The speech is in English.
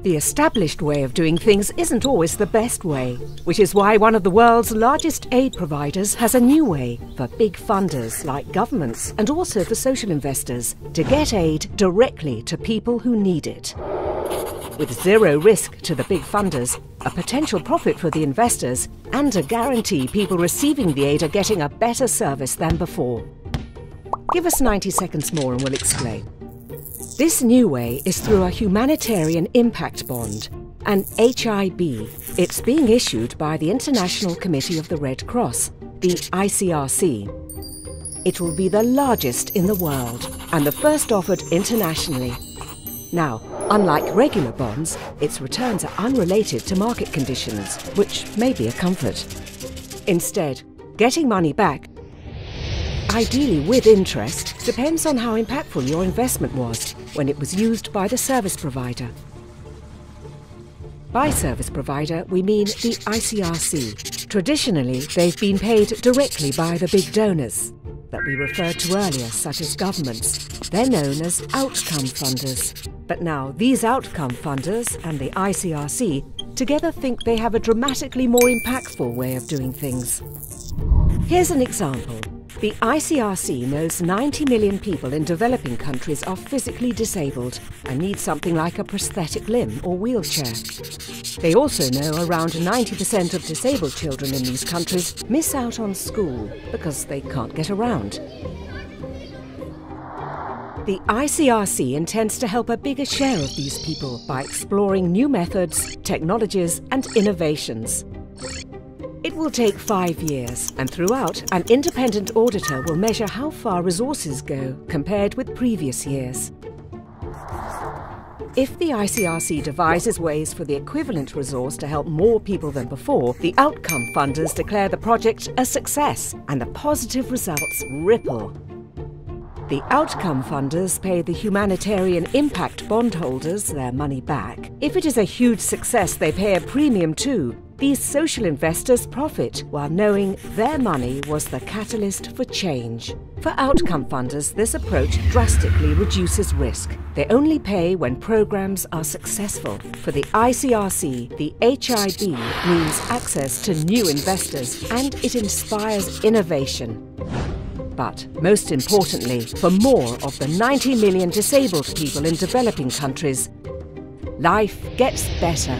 The established way of doing things isn't always the best way, which is why one of the world's largest aid providers has a new way for big funders like governments and also for social investors to get aid directly to people who need it. With zero risk to the big funders, a potential profit for the investors, and a guarantee people receiving the aid are getting a better service than before. Give us 90 seconds more and we'll explain. This new way is through a humanitarian impact bond, an HIB. It's being issued by the International Committee of the Red Cross, the ICRC. It will be the largest in the world and the first offered internationally. Now, unlike regular bonds, its returns are unrelated to market conditions, which may be a comfort. Instead, getting money back, ideally with interest, depends on how impactful your investment was when it was used by the service provider. By service provider, we mean the ICRC. Traditionally, they've been paid directly by the big donors that we referred to earlier, such as governments. They're known as outcome funders. But now, these outcome funders and the ICRC together think they have a dramatically more impactful way of doing things. Here's an example. The ICRC knows 90 million people in developing countries are physically disabled and need something like a prosthetic limb or wheelchair. They also know around 90% of disabled children in these countries miss out on school because they can't get around. The ICRC intends to help a bigger share of these people by exploring new methods, technologies and innovations. It will take 5 years, and throughout, an independent auditor will measure how far resources go compared with previous years. If the ICRC devises ways for the equivalent resource to help more people than before, the outcome funders declare the project a success, and the positive results ripple. The outcome funders pay the humanitarian impact bondholders their money back. If it is a huge success, they pay a premium too. These social investors profit while knowing their money was the catalyst for change. For outcome funders, this approach drastically reduces risk. They only pay when programs are successful. For the ICRC, the HIB means access to new investors and it inspires innovation. But most importantly, for more of the 90 million disabled people in developing countries, life gets better.